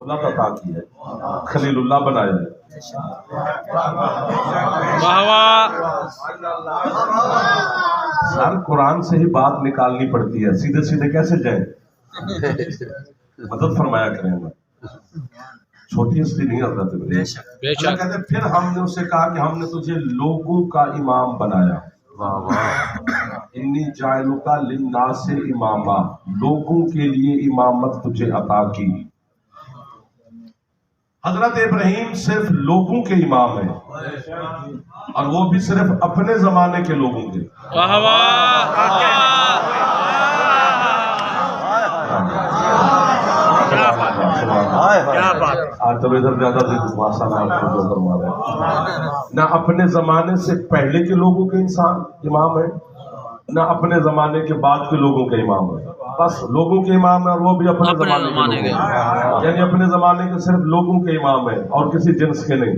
अल्लाह अता की है, खलीलुल्लाह बनाया है। सर कुरान से ही बात निकालनी पड़ती है, सीधे सीधे कैसे जाए? मदद फरमाया करें, छोटी हस्ती नहीं हजरत। कहते फिर हमने उसे कहा कि हमने तुझे लोगों का इमाम बनाया। इन्नी जायलुका लिन्नास से इमामा, लोगों के लिए इमामत तुझे अता की। हजरत इब्राहीम सिर्फ लोगों के इमाम है, और वो भी सिर्फ अपने जमाने के लोगों के। आज तो इधर ज्यादा ना अपने जमाने से पहले के लोगों के इंसान इमाम है, ना अपने जमाने के बाद के लोगों के इमाम है। बस लोगों के इमाम है, और वो भी अपने जमाने के, यानी अपने जमाने के सिर्फ लोगों के इमाम है और किसी जिन्स के नहीं।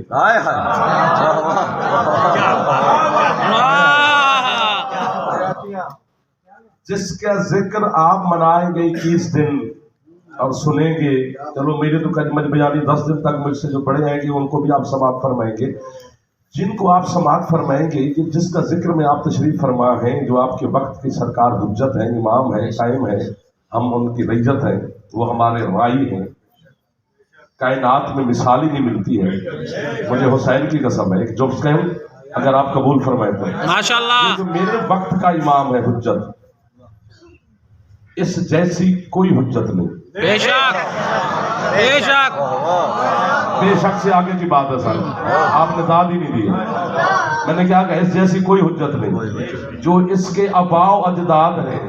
जिसका जिक्र आप मनाएंगे 21 दिन और सुनेंगे, चलो मेरे तो कजमत बयानी 10 दिन तक मुझसे जो पढ़े आएंगे उनको भी आप समाप्त फरमाएंगे। जिनको आप समाप्त फरमाएंगे कि जिसका जिक्र में आप तशरीफ फरमा हैं, जो आपके वक्त की सरकार हुज्जत है, इमाम है, कायम है, हम उनकी रइयत हैं, वो हमारे राई हैं, कायनात में मिसाल ही नहीं मिलती है। मुझे हुसैन की कसम है, एक जो कहूं अगर आप कबूल फरमाए तो माशाअल्लाह, जो मेरे वक्त का इमाम है हुज्जत, इस जैसी कोई हुज्जत नहीं। बेशक बेशक बेशक से आगे की बात है सर, आपने दाद ही नहीं दी। मैंने क्या कहा, इस जैसी कोई हुज्जत नहीं। जो इसके अबाव अजदाद है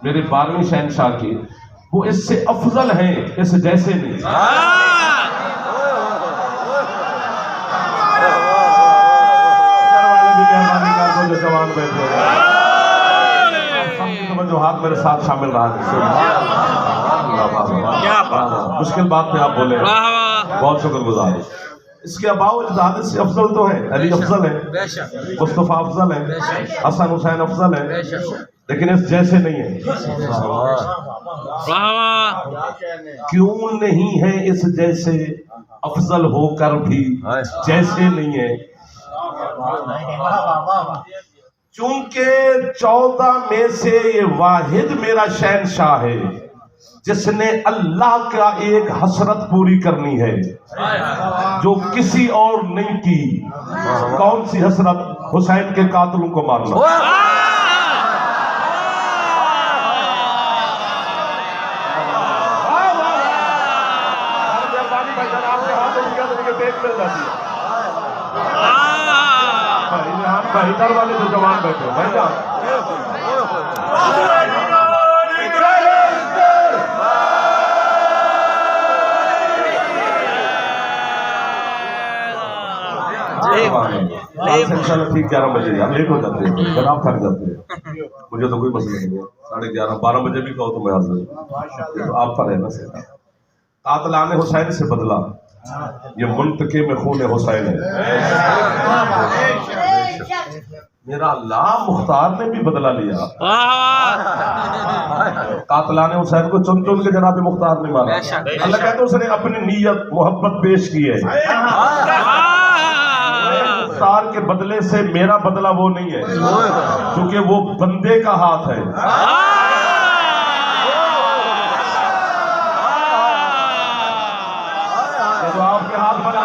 मेरे 12वें शहनशाह के, वो इससे अफजल हैं, इस जैसे नहीं। जो जवान बैठे जो हाथ मेरे साथ शामिल रहा है, मुश्किल बात पे आप बोले, बहुत शुक्रगुजार। इसके अबाव इजाजत से अफजल तो है, अली अफजल है, मुस्तफा अफजल है, हसन हुसैन अफजल है, लेकिन इस जैसे नहीं है। क्यों नहीं है इस जैसे, अफजल होकर भी जैसे नहीं है। चूंकि 14 में से ये वाहिद मेरा शहनशाह है जिसने अल्लाह का एक हसरत पूरी करनी है जो किसी और नहीं की। कौन सी हसरत? हुसैन के कातलों को मारना। इधर वाले जो जवान बैठे भाई जान, ठीक 11 बजे आप लेट हो जाते हैं, फिर आप थक जाते हैं। मुझे तो कोई मसला नहीं है, 11:30 12 बजे भी कहो तो मैं हाजिर। तो आप पर है ना सेना, कातलाने हुसैन से बदला, ये मुंतके में खून हुसैन है। मेरा अल्लाह मुख्तार ने भी बदला लिया, कातलाने हुसैन को चुन चुन के जनाब मुख्तार ने मारा। अल्लाह कहते उसने अपनी नीयत मोहब्बत पेश की है। मुख्तार के बदले से मेरा बदला वो नहीं है, क्योंकि वो बंदे का हाथ है। तो आपके हाथ बना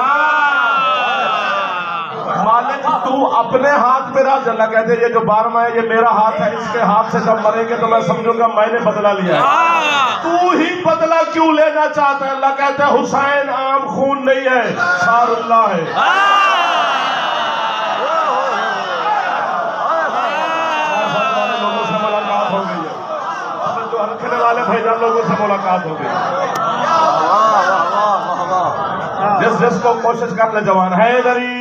मालिक, तू अपने हाथ पे राज। अल्लाह कहते ये जो 12वां है ये मेरा हाथ है, इसके हाथ से जब मरेंगे तो मैं समझूंगा मैंने बदला लिया है। तू ही बदला क्यों लेना चाहता है? अल्लाह कहता है हुसैन आम खून नहीं है, सारुल्लाह है। वाले भाईजान लोगों से मुलाकात हो गई। जिसको कोशिश कर ले जवान हैदरी,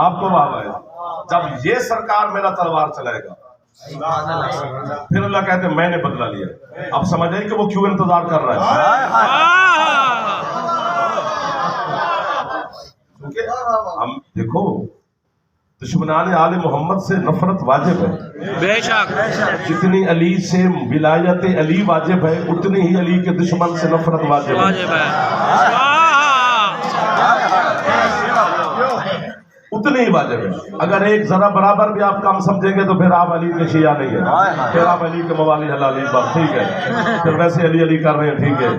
आपको बाबा है। जब ये सरकार मेरा तलवार चलाएगा फिर अल्लाह कहते मैंने बदला लिया। अब समझ आए कि वो क्यों इंतजार कर रहा है। हम देखो दुश्मनाने आले मोहम्मद से नफरत वाजिब है, बेशक। जितनी अली से विलायत अली वाजिब है, उतनी ही अली के दुश्मन से नफरत वाजिब है, उतनी ही वाजिब है। अगर एक जरा बराबर भी आप कम समझेंगे तो फिर आप अली के शिया नहीं है, फिर आप अली के मवाली हलाली, बस ठीक है, फिर वैसे अली अली कर रहे हैं, ठीक है।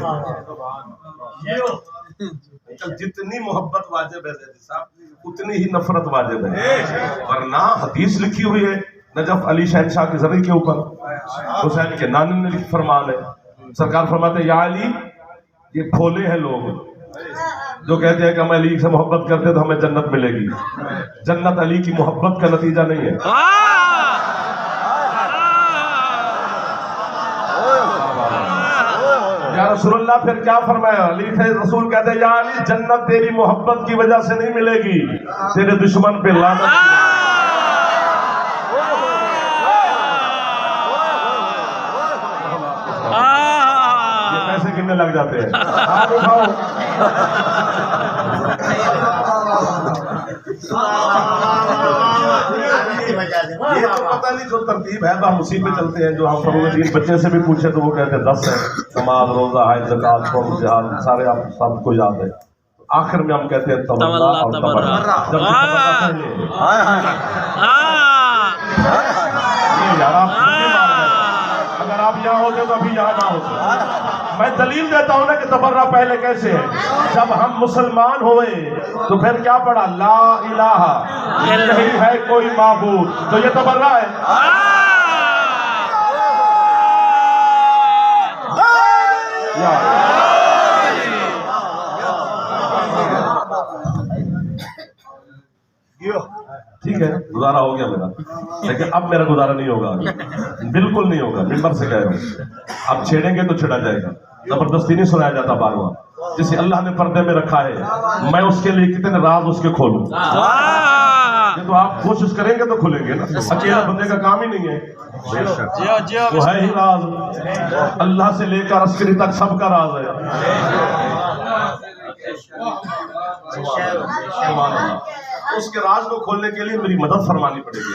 जितनी मोहब्बत वाजिब है साहब, उतनी ही नफरत वाजिब है। वरना हदीस लिखी हुई है नजफ अली शहनशाह के जरिए के ऊपर, हुसैन के नानी ने फरमान है, सरकार फरमाते या अली, ये भोले हैं लोग जो कहते हैं कि हम अली से मोहब्बत करते तो हमें जन्नत मिलेगी। जन्नत अली की मोहब्बत का नतीजा नहीं है। या रसूलुल्लाह फिर क्या फरमाया? अली रसूल कहते हैं या अली, जन्नत तेरी मोहब्बत की वजह से नहीं मिलेगी, तेरे दुश्मन पे लानत। ये पैसे गिनने लग जाते हैं। आप उठाओ। ये तो पता नहीं जो तरतीब है, हम उसी पे चलते हैं। जो हम फरूदीन बच्चे से भी पूछे तो वो कहते हैं 10 है, नमाज, रोजा, हज, ज़कात, क़ौम, जिहाद, सारे आप सबको याद है। आखिर में हम कहते हैं तवल्ला और तबर्रा। अगर आप यहाँ होते तो अभी यहाँ ना होते। मैं दलील देता हूँ ना कि तबर्रा पहले कैसे है। जब हम मुसलमान हुए तो फिर क्या पढ़ा? ला इलाहा, नहीं है कोई माबूद, तो ये तबर्रा है। ठीक है, गुजारा हो गया मेरा, लेकिन अब मेरा गुजारा नहीं होगा, बिल्कुल नहीं होगा। मिंबर से कह रहा हूँ, अब छेड़ेंगे तो छेड़ा जाएगा, जबरदस्ती नहीं सुनाया जाता बारवा। जिसे अल्लाह ने पर्दे में रखा है, मैं उसके लिए कितने राज उसके खोलूं। ये तो आप कोशिश करेंगे तो खुलेंगे ना, अकेला बंदे का काम ही नहीं है। वो है ही राज, अल्लाह से लेकर अस्करी तक सबका राज है। उसके राज को खोलने के लिए मेरी मदद फरमानी पड़ेगी।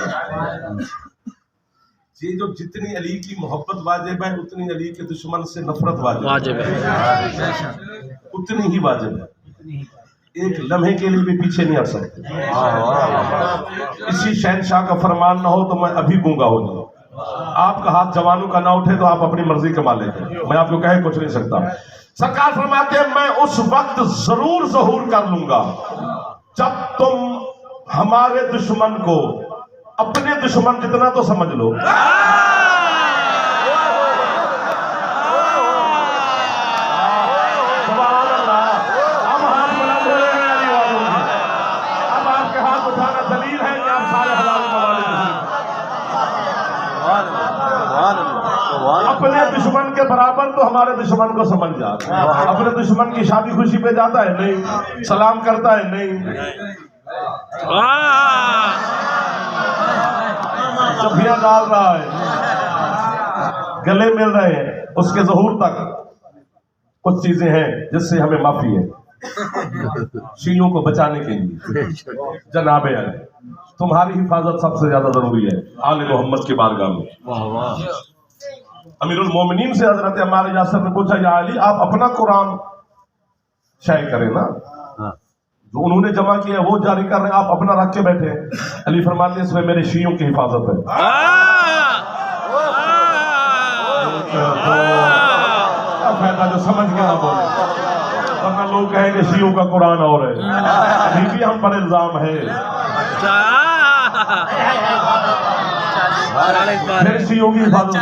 ये जो जितनी अली की मोहब्बत वाजिब है, उतनी अली के दुश्मन से नफरत वाजिब है, उतनी ही वाजिब है। एक लम्हे के लिए भी पीछे नहीं हट सकते। इसी शहनशाह का फरमान ना हो तो मैं अभी गूंगा हो जाऊं। आपका हाथ जवानों का ना उठे तो आप अपनी मर्जी कमा लेंगे, मैं आपको कहे कुछ नहीं सकता। सरकार फरमाते हैं मैं उस वक्त जरूर ज़हूर कर लूंगा जब तुम हमारे दुश्मन को अपने दुश्मन जितना तो समझ लो। अब आपके हाथ उठाना दलील है कि आप सारे हलाल अपने दुश्मन के बराबर तो हमारे दुश्मन को समझ जाता है। अपने दुश्मन की शादी खुशी पे जाता है नहीं, सलाम करता है नहीं, चप्पियां डाल रहा है, गले मिल रहे हैं, उसके ज़हूर तक कुछ चीजें हैं जिससे हमें माफी है। शियों को बचाने के लिए जनाबे अली, तुम्हारी हिफाजत सबसे ज्यादा जरूरी है आले मोहम्मद की बारगाह में। अमीरुल मोमिनीन से हजरत अम्मार यासर ने पूछा या अली आप अपना कुरान शाये करें ना, जो उन्होंने जमा किया वो जारी कर रहे हैं, आप अपना रख के बैठे। अली फरमाते इसमें मेरे शियों की हिफाजत है। क्या फायदा जो समझ के ना बोले, वरना लोग कहेंगे शियों का कुरान और है, अभी भी हम पर इल्जाम है। फिर शियों की हिफाजत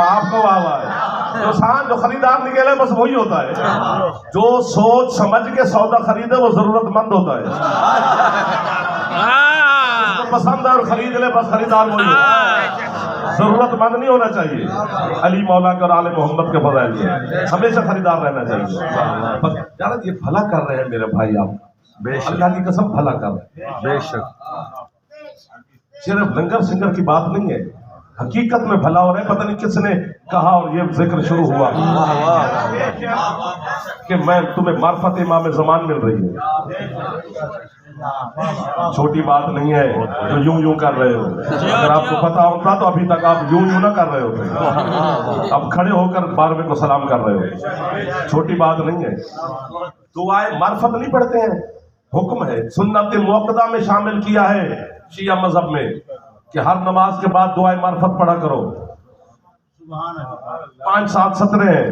आपको जो शान जो खरीदार निकले बस वही होता है। जो सोच समझ के सौदा खरीदे वो जरूरतमंद होता है। उसको पसंद है और खरीद ले, बस खरीदार वही होता है, जरूरतमंद नहीं होना चाहिए। अली मौला के और आले मोहम्मद के फज़ाइल में हमेशा खरीदार रहना चाहिए। यार ये भला कर रहे हैं मेरे भाई, आप अल्लाह की कसम भला कर रहे हैं। बेशक सिर्फ लंगर सिंगर की बात नहीं है, हकीकत में भला हो रहा है। पता नहीं किसने कहा और ये जिक्र शुरू हुआ कि मैं तुम्हें मार्फत इमाम ज़मान मिल रही है। छोटी बात नहीं है जो यूं यूं कर रहे हो। अगर आपको पता होता तो अभी तक आप यूं यूं ना कर रहे होते। अब खड़े होकर 12वें को सलाम कर रहे हो। छोटी बात नहीं है। दुआए मार्फत नहीं पढ़ते हैं, हुक्म है, सुन्नत मुअक्कदा में शामिल किया है शिया मजहब में कि हर नमाज के बाद दुआए मार्फत पढ़ा करो। 5-7 सतरें हैं,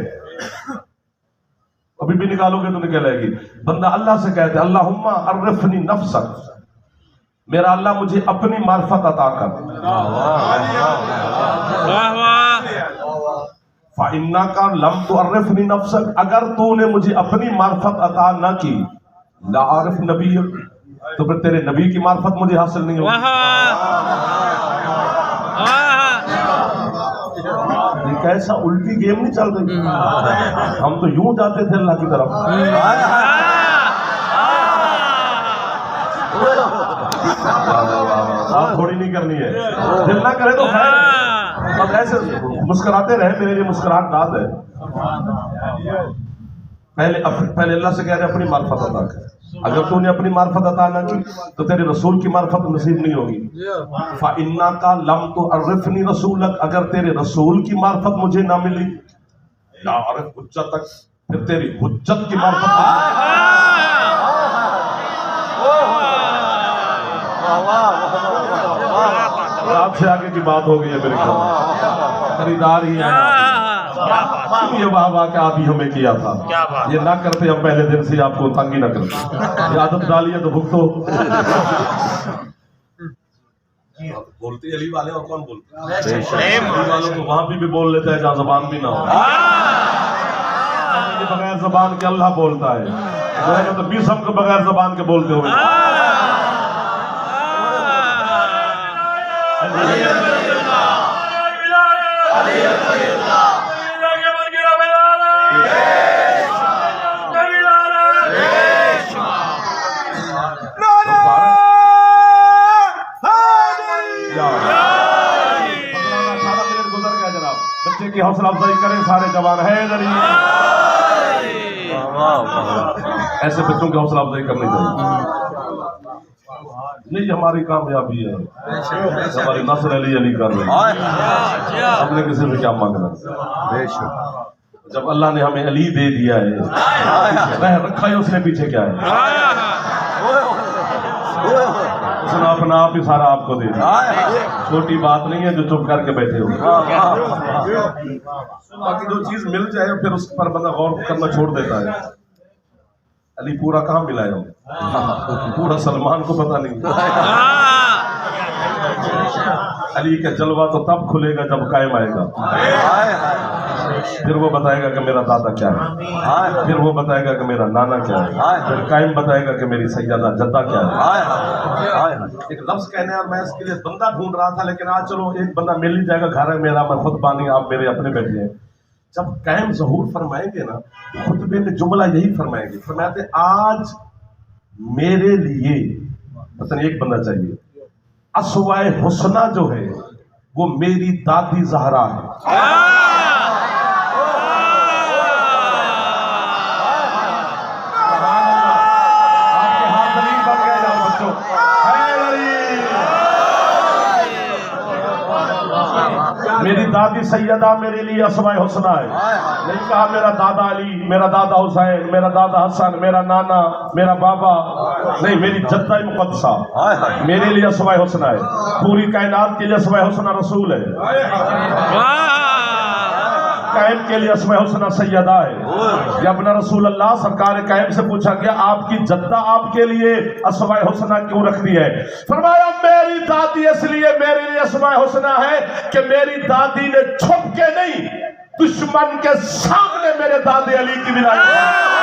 अभी भी निकालोगे तो निकलेगी। बंदा अल्लाह से कहते अल्लाहुम्मा अर्रिफनी नफ्सक, मेरा अल्लाह मुझे अपनी मार्फत अता कर। फ़इन्ना का लम तो अर्रिफनी नफ्सक, अगर तूने मुझे अपनी मार्फत अता न की, ला आरिफ नबी, तो फिर तेरे नबी की मार्फत मुझे हासिल नहीं होगी। ये कैसा उल्टी गेम नहीं चल रही। हम तो यूं जाते थे अल्लाह की तरफ। आप थोड़ी नहीं करनी है, दिल ना करे तो खैर, अब ऐसे मुस्कुराते रहे, मेरे लिए मुस्कुराहट दाद है। पहले अल्लाह से कह रहे अपनी मार्फत अता कर। अगर तूने अपनी मार्फत अता न की तो तेरे रसूल की मार्फत नसीब नहीं होगी। फ़इन्ना का लम तो अर्रिफनी रसूलक, अगर तेरे रसूल की मार्फत मुझे ना मिली, ला आरिफ हुज्जतक, फिर तेरी हुज्जत की मार्फत। आपसे आगे की बात हो गई है मेरे ख्याल, खरीदार ही है। ये वाह क्या अभी हमें किया था, ये ना करते हम पहले दिन से आपको तंग ही ना करते। ये आदत डाली है तो भुगतो। बोलते अली वाले और कौन बोलते? अली वालों को वहां भी बोल लेता है जहाँ जबान भी ना हो। बगैर जबान के अल्लाह बोलता है, तो 20 हम को बगैर जबान के बोलते हुए। बच्चे की हौसला अफजाई करें सारे जवान है। ऐसे बच्चों की हौसला अफजाई करनी चाहिए। नहीं हमारी कामयाबी है, हमारी नस्ल अली अली कर रही है। हमने किसी से क्या मांगना? जब अल्लाह ने हमें अली दे दिया है, रह रखा है उसने, पीछे क्या है? उसने अपना आप ही सारा आपको दे दिया। छोटी बात नहीं है जो चुप करके बैठे हो। बाकी जो चीज मिल जाए फिर उस पर बंदा गौर करना छोड़ देता है। अली पूरा कहाँ मिला है? पूरा सलमान को पता नहीं। अली का जलवा तो तब खुलेगा जब कायम आएगा। फिर वो बताएगा कि मेरा दादा क्या है, फिर वो बताएगा कि मेरा नाना क्या है, फिर कायम बताएगा कि मेरी सैयदा जद्दा क्या है। एक लफ्ज कहने और मैं इसके लिए बंदा ढूंढ रहा था, लेकिन आज चलो एक बंदा मिल ही जाएगा। घर है मेरा, मैं खुद बानी, आप मेरे अपने बैठे हैं। जब कायम ज़हूर फरमाएंगे ना, खुतबे में जुमला यही फरमाएंगे, फरमाते आज मेरे लिए पता नहीं एक बंदा चाहिए। अस्वाए हुस्ना जो है वो मेरी दादी ज़हरा है। मेरी दादी सैयदा मेरे लिए अस्वाए हुस्ना है। नहीं कहा मेरा दादा अली, मेरा दादा हुसैन, मेरा दादा हसन, मेरा नाना, मेरा बाबा, नहीं, मेरी जद्दा मुक़द्दसा मेरे लिए अस्वाए हुस्ना है। पूरी कायनात के लिए अस्वाए हुस्ना रसूल है, कायम के लिए अस्वाए हुस्ना सैयदा है। जब न रसूल अल्लाह सरकार कायम से पूछा गया आपकी जद्दा आपके लिए अस्वाए हुस्ना क्यों रखती है? फरमाया मेरी दादी इसलिए मेरे लिए अस्वाए हुस्ना है कि मेरी दादी ने छुप के नहीं, दुश्मन के सामने मेरे दादे अली की विलायत।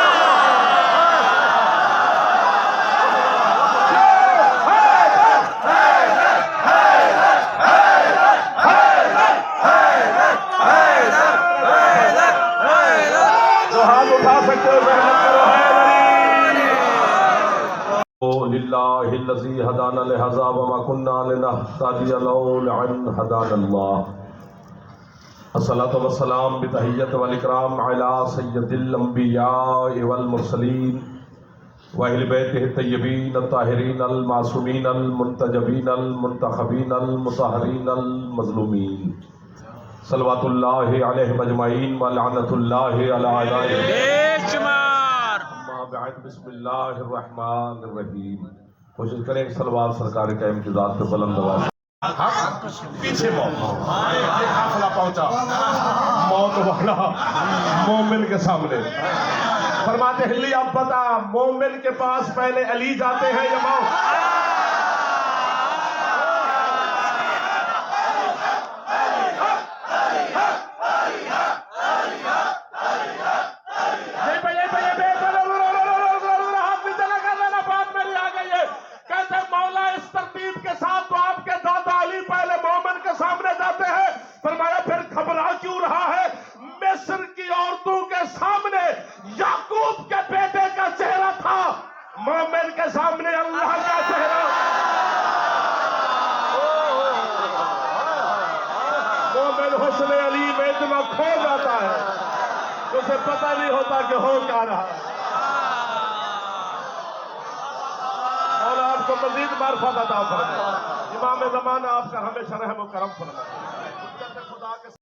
लिल्लाहिल्लज़ी हदाना लिहाज़ा व मा कुन्ना लिनहतदिया लौला अन हदानल्लाह। अस्सलातु वस्सलाम बितहियत वल इकराम अला सय्यदिल अंबिया वल मुरसलीन व अहले बैतिहि तय्यबीन अत्ताहिरीन अल मासूमीन अल मुंतजबीन अल मुंतखबीन अल मुतहहरीन अल मज़लूमीन सल्लल्लाहु अलैहि अजमईन व लअनतुल्लाहि अला अदाइहिम बेशुमार। अम्मा बअद बिस्मिल्लाहिर रहमानिर रहीम। कोशिश करें कि सलवात सरकार के इम्तिजाज पे बुलंद आवाज। पीछे काफिला पहुंचा मौत वाला मोमिन के सामने। फरमाते हिल्ली अब बता, मोमिन के पास पहले अली जाते हैं या मौत? याकूब के बेटे का चेहरा था, मोमिन के सामने अल्लाह का चेहरा। मोमिन हुस्न अली में इतना खो जाता है उसे पता नहीं होता कि हो क्या रहा। और आपको मजीद मार्फत अता फरमाए। इमाम ज़माना आपका हमेशा रहम व करम फरमाए। खुदा के